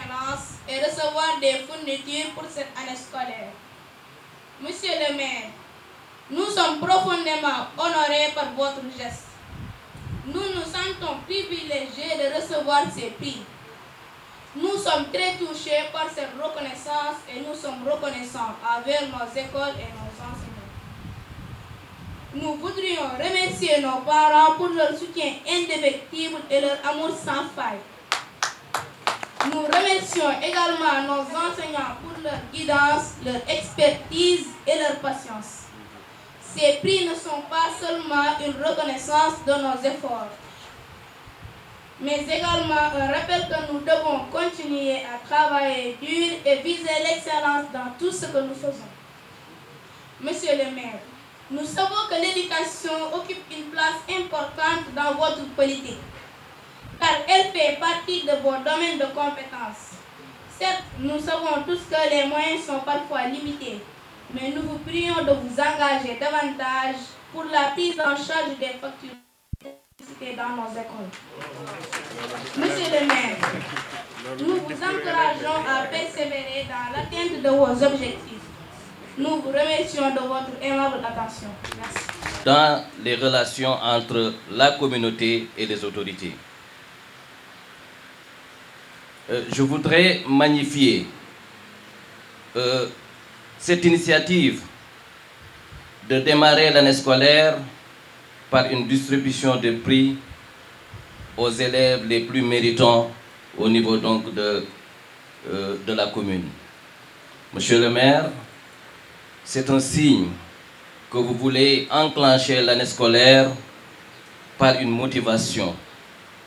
permanence et recevoir des fournitures pour cette année scolaire. Monsieur le maire, nous sommes profondément honorés par votre geste. Nous nous sentons privilégiés de recevoir ces prix. Nous sommes très touchés par cette reconnaissance et nous sommes reconnaissants envers nos écoles et nos enseignants. Nous voudrions remercier nos parents pour leur soutien indéfectible et leur amour sans faille. Nous remercions également nos enseignants pour leur guidance, leur expertise et leur patience. Ces prix ne sont pas seulement une reconnaissance de nos efforts, mais également un rappel que nous devons continuer à travailler dur et viser l'excellence dans tout ce que nous faisons. Monsieur le maire, nous savons que l'éducation occupe une place importante dans votre politique, car elle fait partie de vos domaines de compétences. Certes, nous savons tous que les moyens sont parfois limités, mais nous vous prions de vous engager davantage pour la prise en charge des factures dans nos écoles. Monsieur le maire, nous vous encourageons à persévérer dans l'atteinte de vos objectifs. Nous vous remercions de votre aimable attention. Merci. Dans les relations entre la communauté et les autorités, je voudrais magnifier cette initiative de démarrer l'année scolaire par une distribution de prix aux élèves les plus méritants au niveau donc de la commune. Monsieur le maire, c'est un signe que vous voulez enclencher l'année scolaire par une motivation,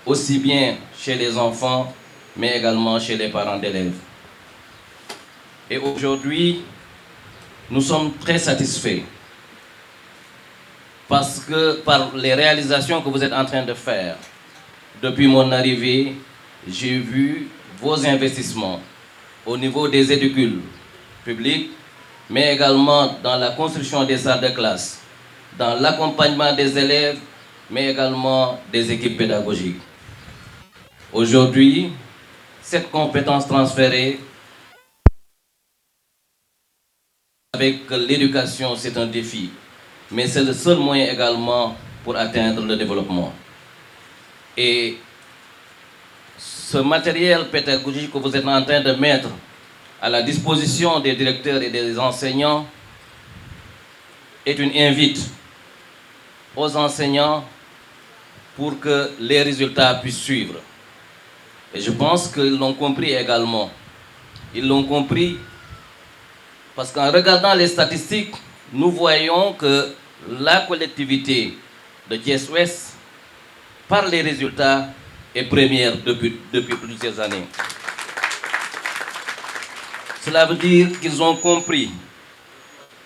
aussi bien chez les enfants, mais également chez les parents d'élèves. Et aujourd'hui, nous sommes très satisfaits parce que par les réalisations que vous êtes en train de faire, depuis mon arrivée, j'ai vu vos investissements au niveau des édicules publics, mais également dans la construction des salles de classe, dans l'accompagnement des élèves, mais également des équipes pédagogiques. Aujourd'hui, cette compétence transférée avec l'éducation, c'est un défi, mais c'est le seul moyen également pour atteindre le développement. Et ce matériel pédagogique que vous êtes en train de mettre à la disposition des directeurs et des enseignants est une invite aux enseignants pour que les résultats puissent suivre. Et je pense qu'ils l'ont compris également. Ils l'ont compris parce qu'en regardant les statistiques, nous voyons que la collectivité de Thiès-Ouest, par les résultats, est première depuis plusieurs années. Cela veut dire qu'ils ont compris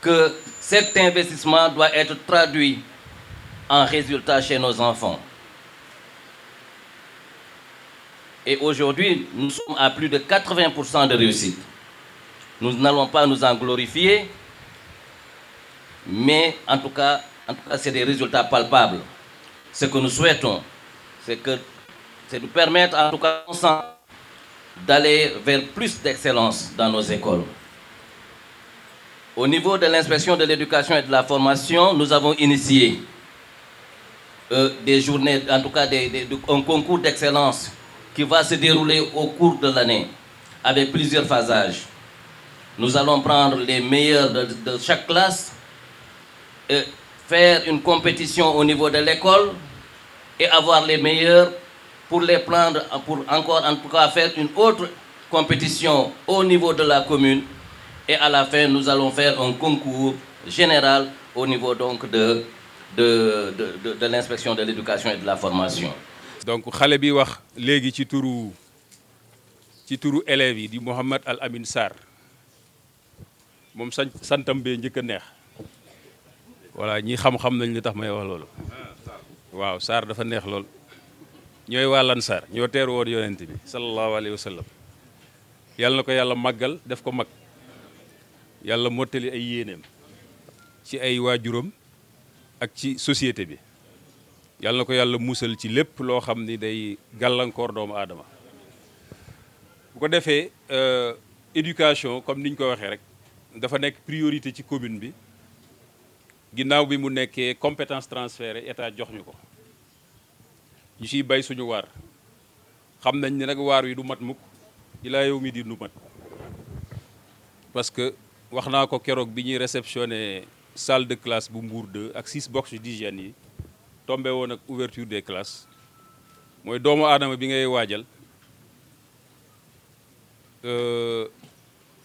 que cet investissement doit être traduit en résultats chez nos enfants. Et aujourd'hui, nous sommes à plus de 80% de réussite. Nous n'allons pas nous en glorifier, mais en tout cas, c'est des résultats palpables. Ce que nous souhaitons, c'est de permettre en tout cas d'aller vers plus d'excellence dans nos écoles. Au niveau de l'inspection de l'éducation et de la formation, nous avons initié des journées, en tout cas un concours d'excellence qui va se dérouler au cours de l'année avec plusieurs phasages. Nous allons prendre les meilleurs de chaque classe, et faire une compétition au niveau de l'école et avoir les meilleurs pour les prendre, pour encore en tout cas faire une autre compétition au niveau de la commune. Et à la fin, nous allons faire un concours général au niveau donc de l'inspection de l'éducation et de la formation. Donc xale bi wax léegi ci turu élèves yi di Mohamed Al Amin Sarr moom santam bee njëkk a neex voilà ñi xam-xam nañ li tax may wax loolu waaw Sarr dafa neex lool ñooy waa Lansar ñoo teeru woon yonent bi sallallahu alayhi wa sallam yàlla na ko yàlla màggal def ko mag yàlla mottali ay yéeneem ci ay waajuram ak ci société bi yàlla na ko yàlla musal ci lépp loo xam ni day gàllankoor doomu aadama bu ko defee éducation comme niñ ko waxee rek dafa nekk priorité ci commune bi ginnaaw bi mu nekkee compétence transférée état jox ñu ko ñu ciy bay suñu waar xam nañ ne nag waar wi du mat mukk ilaa yow mi di du mat parce que wax naa ko keroog bi ñuy réceptionné salle de classe bu Mbour 2 ak 6 boxes d'hygiène yi tombé woon ak ouverture des classes mooy doomu aadama bi ngay waajal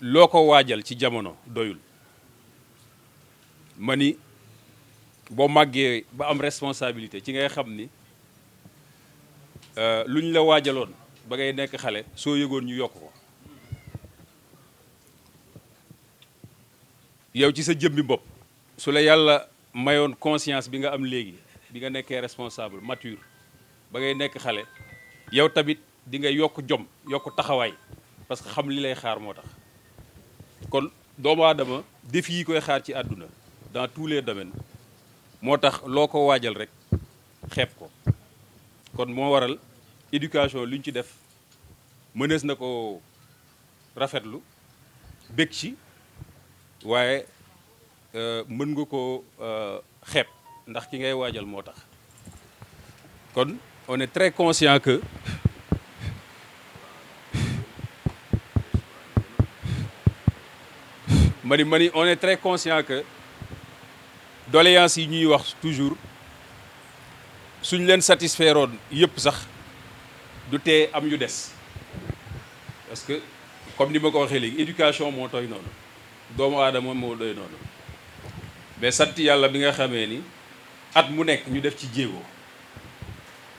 loo ko waajal ci jamono doyul ma ni boo màggee ba am responsabilité ci ngay xam ni lu ñu la waajaloon ba ngay nekk xale soo yëgoon ñu yokk ko yow ci sa jëmmi bopp su la yàlla mayoon conscience bi nga am léegi bi nga nekkee responsable mature ba ngay nekk xale yow tamit di nga yokk jom yokk taxawaay parce que xam li lay xaar moo tax kon doomu aadama défi yi koy xaar ci àdduna dans tous les domaines moo tax loo ko waajal rek xeeb ko kon moo waral éducation lu ñu ci def mënees na ko rafetlu bég ci waaye mën nga ko xeeb ndax ki ngay waajal moo tax kon on est très conscient que mani on est très conscient que doléances yi ñuy wax toujours suñ leen satisfairoon yëpp sax du tee am yu des parce que comme ni ma ko waxee léegi éducation moo tooy noonu doomu aadama moo doy noonu mais sant yàlla bi nga xamee ni at mu nekk ñu def ci jéego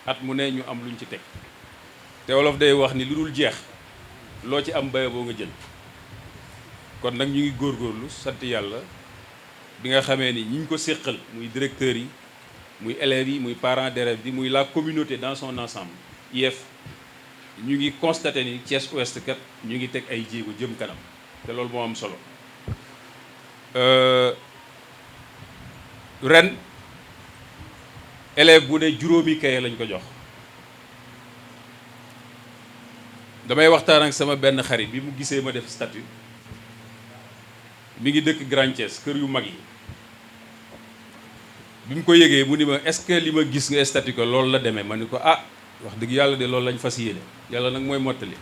at mu ne ñu am luñ ci teg te wolof day wax ni lu dul jeex loo ci am baye boo nga jël kon nag ñu ngi góorgóorlu sant yàlla bi nga xamee ni ñi ñu ko séqal muy directeurs yi muy élèves yi muy parents d'élèves yi muy la communauté dans son ensemble IEF ñu ngi constaté ni Thiès Ouest kat ñu ngi teg ay jéego jëm kanam te loolu moo am solo ren élève bu ne juróomi kaye lañ ko jox damay waxtaan ak sama benn xarit bi mu gisee ma def statut mi ngi dëkk Grand Thiès kër yu mag yi bi mu ko yëgee mu ni ma est-ce que li ma gis nga statut ko loolu la demee ma ni ko ah wax dëgg yàlla de loolu lañ fas yéene yàlla nag mooy mottali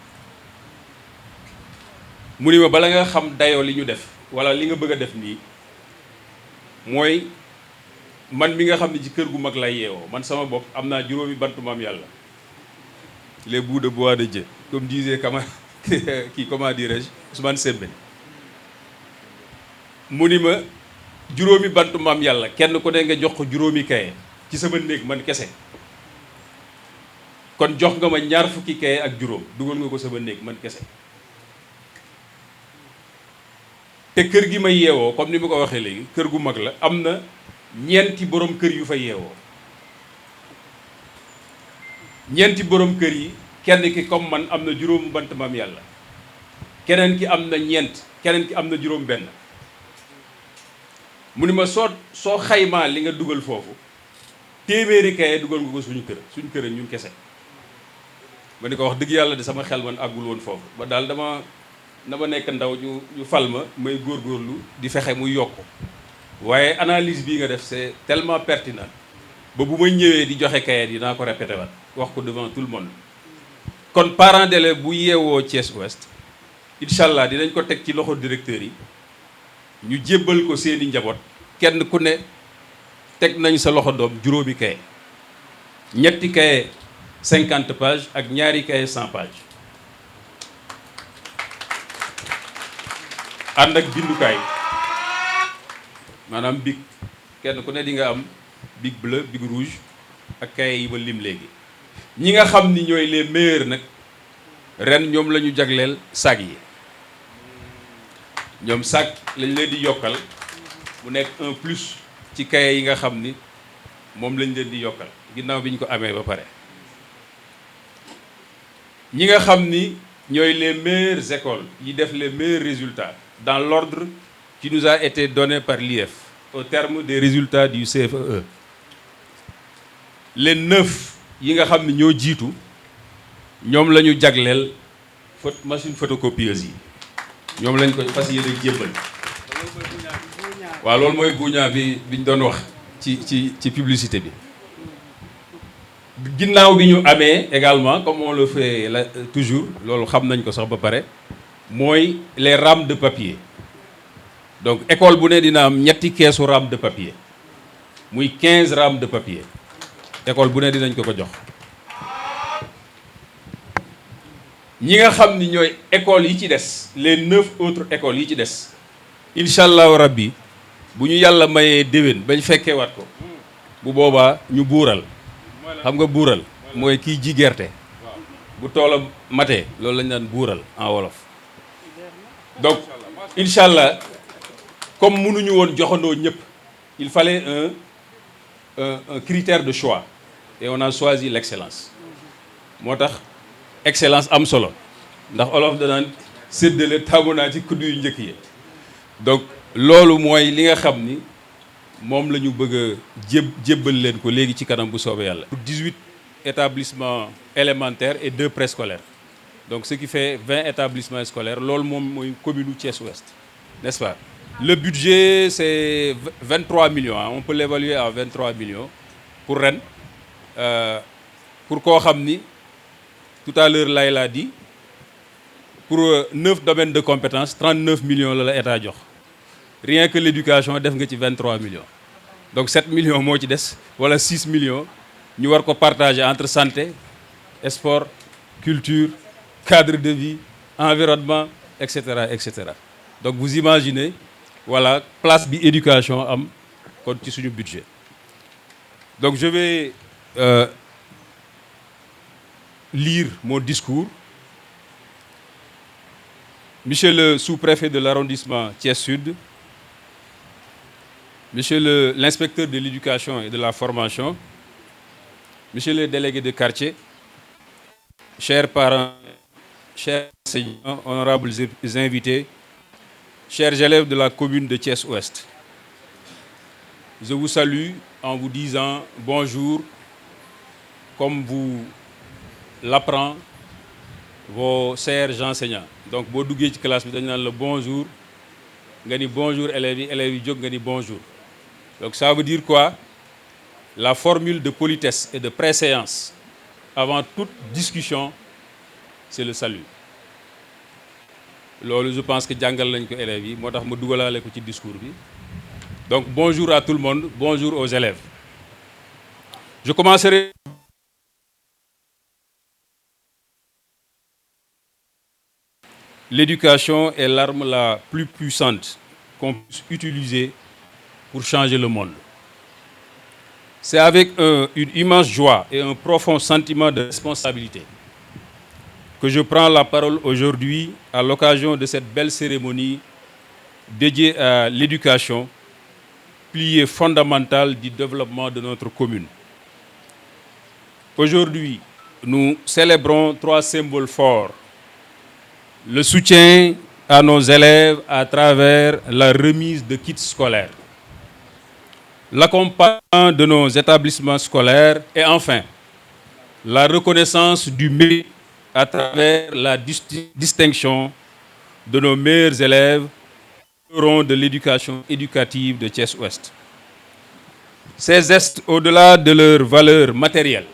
mu ni ma bala nga xam dayoo li ñu def wala li nga bëgg a def nii mooy man mi nga xam ne ci kër gu mag lay yeewoo man sama bopp am naa juróomi bantu maam yàlla les bouts de bois de Dieu comme disait comment dirais-je Ousmane Sembène mu ni ma juróomi bantu maam yàlla kenn ku ne nga jox ko juróomi kaye ci sama néeg man kese kon jox nga ma ñaar fukki kaye ak juróom dugal nga ko sama néeg man kese te kër gi ma yeewoo comme ni ma ko waxee léegi kër gu mag la am na ñeenti borom kër yu fa yeewoo ñeenti borom kër yi kenn ki comme man am na juróomu bant maam yàlla keneen ki am na ñeent keneen ki am na juróom benn mu ni ma soo xaymaa li nga dugal foofu téeméeri kaye dugal nga ko suñu kër ñun kese ma ni ko wax dëgg yàlla de sama xel man àggul woon foofu ba daal dama nekk ndaw ñu fal ma may góorgóorlu di fexe muy yokk waaye analyse bii nga def c'est tellement pertinent ba bu ma ñëwee di joxe kaye dinaa ko répété waat wax ko devant tout le monde kon parents d'élèves bu yeewoo Thiès Ouest incha allah dinañ ko teg ci loxo directeurs yi ñu jébbal ko seeni njaboot kenn ku ne teg nañ sa loxo doom juróomi kaye ñetti kaye 50 pages ak ñaari kaye 100 pages ànd ak bindukaay maanaam bic kenn ku ne di nga am bic bleu bic rouge ak kaye yi ma lim léegi ñi nga xam ni ñooy les meilleurs nag ren ñoom la ñu jagleel sac yi ñoom sac lañ leen di yokkal mu nekk un plus ci kaye yi nga xam ni moom lañ leen di yokkal ginnaaw bi ñu ko amee ba pare ñi nga xam ni ñooy les meilleures écoles yi def les meilleurs résultats dans l'ordre qui nous a été donné par l'IEF au terme des résultats du CFEE les 9 yi nga xam ni ñoo jiitu ñoom la ñu jagleel machine photocopieuse yi ñoom lañ koy fas yéene jébbal. waaw loolu mooy guñaa bi biñ doon wax ci publicité bi. ginnaaw bi ñu amee également comme on le fait toujours loolu xam nañ ko sax ba pare mooy les rames de papier. donc école bu ne dina am ñetti keesu rame de papier muy 15 rames de papier école bu ne dinañ ko jox. ñi nga xam ni ñooy écoles yi ci des les 9 autres écoles yi ci des incha allahu rabbi bu ñu yàlla mayee déwén bañ fekkee waat ko bu boobaa ñu buural. xam nga buural mooy kiy ji gerte bu toolam matee loolu lañ naan buural en wolof. donc incha allah comme mënuñu woon joxandoo ñëpp il fallait un critère de choix et on a choisi l'excellence. moo tax excellence am solo ndax olof danaan séddale taamu naa ci kudd yu njëkk yi. donc loolu mooy li nga xam ni moom la ñu bëgg a jébbal leen ko léegi ci kanam bu soobee yàlla. 18 établissements élémentaires et 2 préscolaires donc ce qui fait 20 établissements scolaires loolu moom mooy commune u Thiès Ouest, n'est-ce pas. Le budget c'est 23 millions hein. On peut l'évaluer à 23 millions pour ren pour koo xam ni tout à l'heure Laye l'a dit pour 9 domaines de compétences 39 millions la état jox. Rien que l'éducation def nga ci 23 millions donc 7 millions moo ci des wala 6 millions ñu war ko partager entre santé sport culture cadre de vie environnement etc. etc. donc vous imaginez voilà place bi éducation am kon ci suñu budget. donc je vais lire mon discours. Monsieur le sous-préfet de l'arrondissement Thiès Sud, Monsieur l'inspecteur de l'éducation et de la formation, Monsieur le délégué de quartier, chers parents, chers enseignants, honorables invités, chers élèves de la commune de Thiès-Ouest, je vous salue en vous disant bonjour, comme vous l'apprend vos chers enseignants. Donc, boo duggee ci classe bi dañu naan la bonjour nga ni bonjour élèves yi jóg nga ni bonjour. Donc ça veut dire quoi? La formule de politesse et de préséance avant toute discussion, c'est le salut. Loolu je pense que jàngal lañ ko élèves yi moo tax ma dugalaale ko ci discours bi. Donc bonjour à tout le monde, bonjour aux élèves. Je commencerai. L'éducation est l'arme la plus puissante qu'on puisse utiliser pour changer le monde. C'est avec une immense joie et un profond sentiment de responsabilité que je prends la parole aujourd'hui à l'occasion de cette belle cérémonie dédiée à l'éducation, pilier fondamental du développement de notre commune. Aujourd'hui, nous célébrons 3 symboles forts. Le soutien à nos élèves à travers la remise de kits scolaires, l'accompagnement de nos établissements scolaires et enfin la reconnaissance du mérite à travers la distinction de nos meilleurs élèves de l'éducation éducative de Thiès-Ouest. Ces gestes, au-delà de leur valeur matérielle,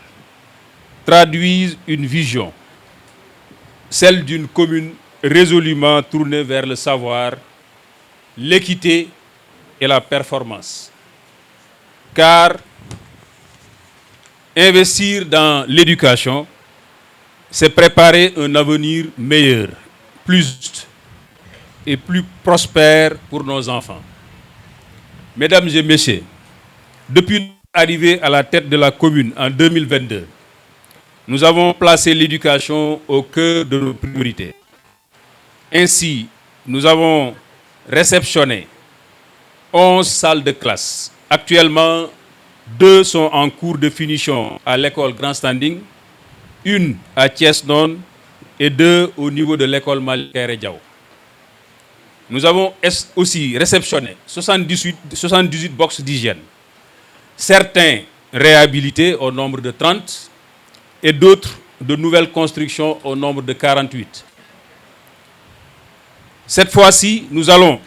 traduisent une vision, celle d'une commune résolument tournée vers le savoir, l'équité et la performance. Car investir dans l'éducation, c'est préparer un avenir meilleur, plus juste et plus prospère pour nos enfants. Mesdames et messieurs, depuis notre arrivée à la tête de la commune en 2022, nous avons placé l'éducation au cœur de nos priorités. Ainsi, nous avons réceptionné 11 salles de classe. Actuellement, 2 sont en cours de finition à l'école Grand Standing, une à Thiès-Nord et 2 au niveau de l'école Malick Kairé Diaw. Nous avons aussi réceptionné 78 box d'hygiène, certains réhabilités au nombre de 30 et d'autres de nouvelles constructions au nombre de 48. Cette fois-ci, nous allons,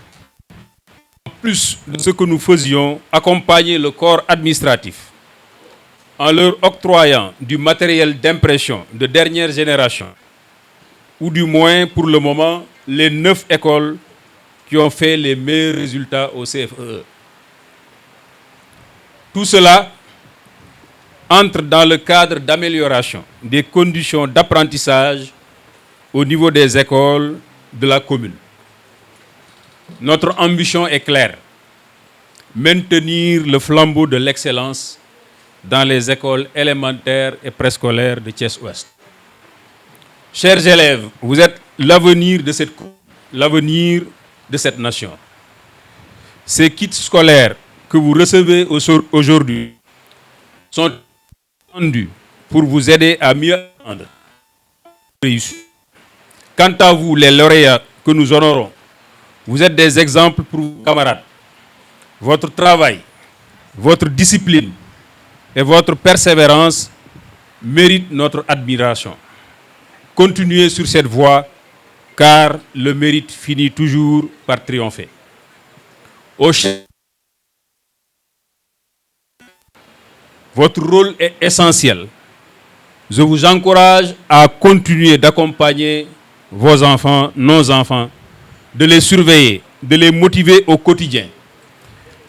en plus de ce que nous faisions, accompagner le corps administratif en leur octroyant du matériel d'impression de dernière génération, ou du moins pour le moment, les 9 écoles qui ont fait les meilleurs résultats au CFEE. Tout cela entre dans le cadre d'amélioration des conditions d'apprentissage au niveau des écoles de la commune. Notre ambition est claire: maintenir le flambeau de l'excellence dans les écoles élémentaires et préscolaires de Thiès-Ouest. Chers élèves, vous êtes l'avenir de cette nation. Ces kits scolaires que vous recevez aujourd'hui sont tendus pour vous aider à mieux apprendre. Quant à vous, les lauréats que nous honorons, vous êtes des exemples pour vos camarades. Votre travail, votre discipline et votre persévérance méritent notre admiration. Continuez sur cette voie, car le mérite finit toujours par triompher. Votre rôle est essentiel. Je vous encourage à continuer d'accompagner vos enfants, nos enfants, de les surveiller, de les motiver au quotidien.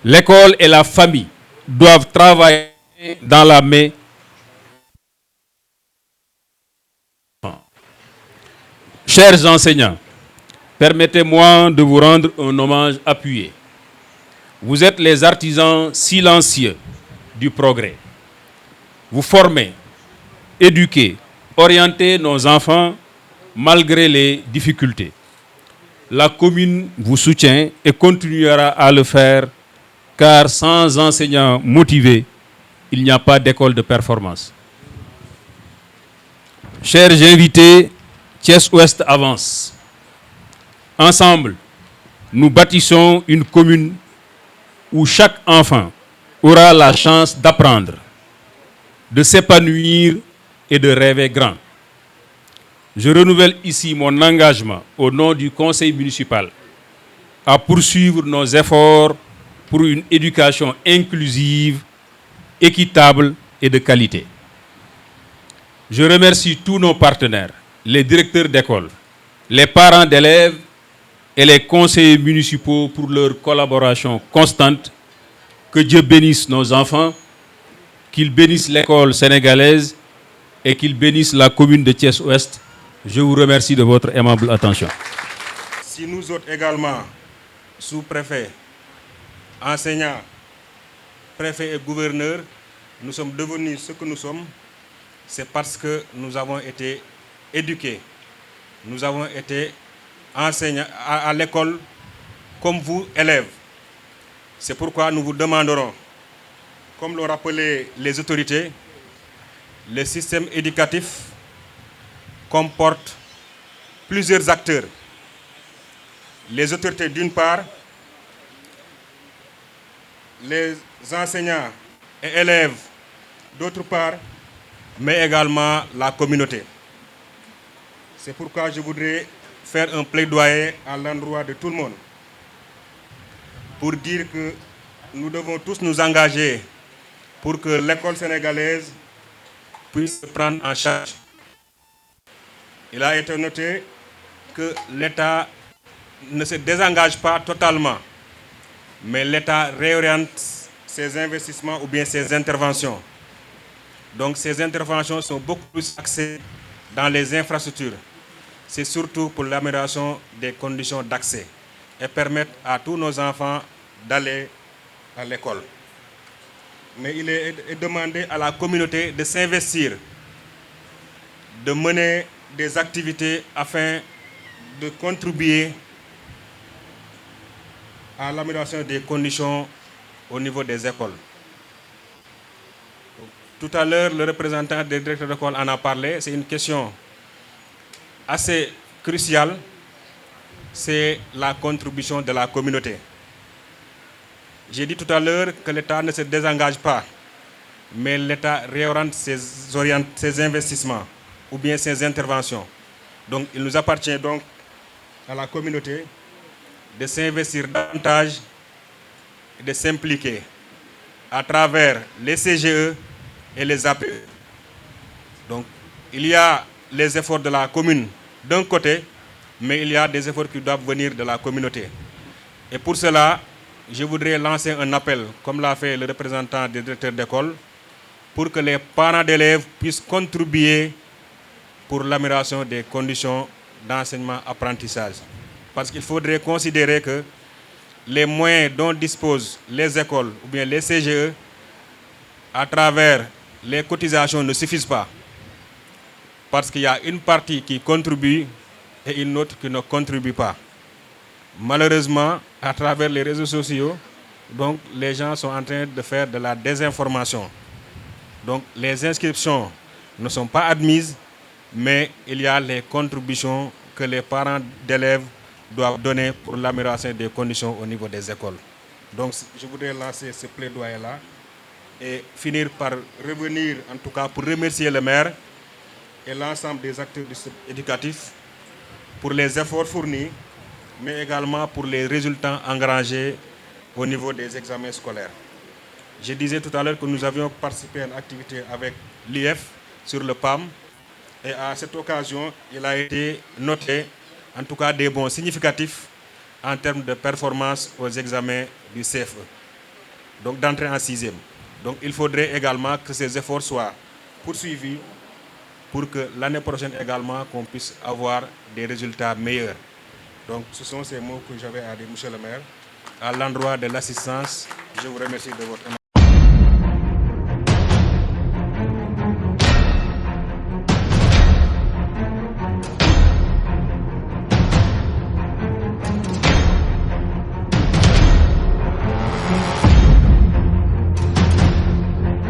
L'école et la famille doivent travailler dans la main. Chers enseignants, permettez-moi de vous rendre un hommage appuyé. Vous êtes les artisans silencieux du progrès. Vous formez, éduquez, orientez nos enfants malgré les difficultés. La commune vous soutient et continuera à le faire, car sans enseignants motivés, il n'y a pas d'école de performance. Chers invités, Thiès-Ouest avance. Ensemble, nous bâtissons une commune où chaque enfant aura la chance d'apprendre, de s'épanouir et de rêver grand. Je renouvelle ici mon engagement au nom du conseil municipal à poursuivre nos efforts pour une éducation inclusive, équitable et de qualité. Je remercie tous nos partenaires, les directeurs d'école, les parents d'élèves et les conseillers municipaux pour leur collaboration constante. Que Dieu bénisse nos enfants, qu'il bénisse l'école sénégalaise et qu'il bénisse la commune de Thiès-Ouest. Je vous remercie de votre aimable attention. Si nous autres également, sous-préfets, enseignants, préfets et gouverneurs, nous sommes devenus ce que nous sommes, c'est parce que nous avons été éduqués. Nous avons été enseignés à l'école comme vous, élèves. C'est pourquoi nous vous demanderons, comme l'ont rappelé les autorités, le système éducatif comporte plusieurs acteurs. Les autorités d'une part, les enseignants et élèves d'autre part, mais également la communauté. C'est pourquoi je voudrais faire un plaidoyer à l'endroit de tout le monde pour dire que nous devons tous nous engager pour que l'école sénégalaise puisse se prendre en charge. Il a été noté que l'État ne se désengage pas totalement, mais l'État réoriente ses investissements ou bien ses interventions. Donc ces interventions sont beaucoup plus axées dans les infrastructures. C'est surtout pour l'amélioration des conditions d'accès et permettre à tous nos enfants d'aller à l'école. Mais il est demandé à la communauté de s'investir, de mener des activités afin de contribuer à l'amélioration des conditions au niveau des écoles. Tout à l'heure, le représentant des directeurs d'école en a parlé. C'est une question assez cruciale. C'est la contribution de la communauté. J'ai dit tout à l'heure que l'État ne se désengage pas, mais l'État réoriente ses investissements ou bien ses interventions. Donc il nous appartient donc à la communauté de s'investir davantage et de s'impliquer à travers les CGE et les APE. Donc, il y a les efforts de la commune d'un côté, mais il y a des efforts qui doivent venir de la communauté. Et pour cela, je voudrais lancer un appel, comme l'a fait le représentant des directeurs d'école, pour que les parents d'élèves puissent contribuer pour l'amélioration des conditions d'enseignement-apprentissage. Parce qu'il faudrait considérer que les moyens dont disposent les écoles ou bien les CGE à travers les cotisations ne suffisent pas. Parce qu'il y a une partie qui contribue et une autre qui ne contribue pas. Malheureusement, à travers les réseaux sociaux, donc, les gens sont en train de faire de la désinformation. Donc les inscriptions ne sont pas admises, mais il y a les contributions que les parents d'élèves doivent donner pour l'amélioration des conditions au niveau des écoles. Donc je voudrais lancer ce plaidoyer-là et finir par revenir, en tout cas pour remercier le maire et l'ensemble des acteurs éducatifs pour les efforts fournis, mais également pour les résultats engrangés au niveau des examens scolaires. Je disais tout à l'heure que nous avions participé à une activité avec l'IF sur le PAM et à cette occasion, il a été noté en tout cas des bons significatifs en termes de performance aux examens du CFE, donc d'entrée en 6e. Donc il faudrait également que ces efforts soient poursuivis pour que l'année prochaine également qu'on puisse avoir des résultats meilleurs. Donc ce sont ces mots que j'avais à dire, monsieur le maire. À l'endroit de l'assistance, je vous remercie de votre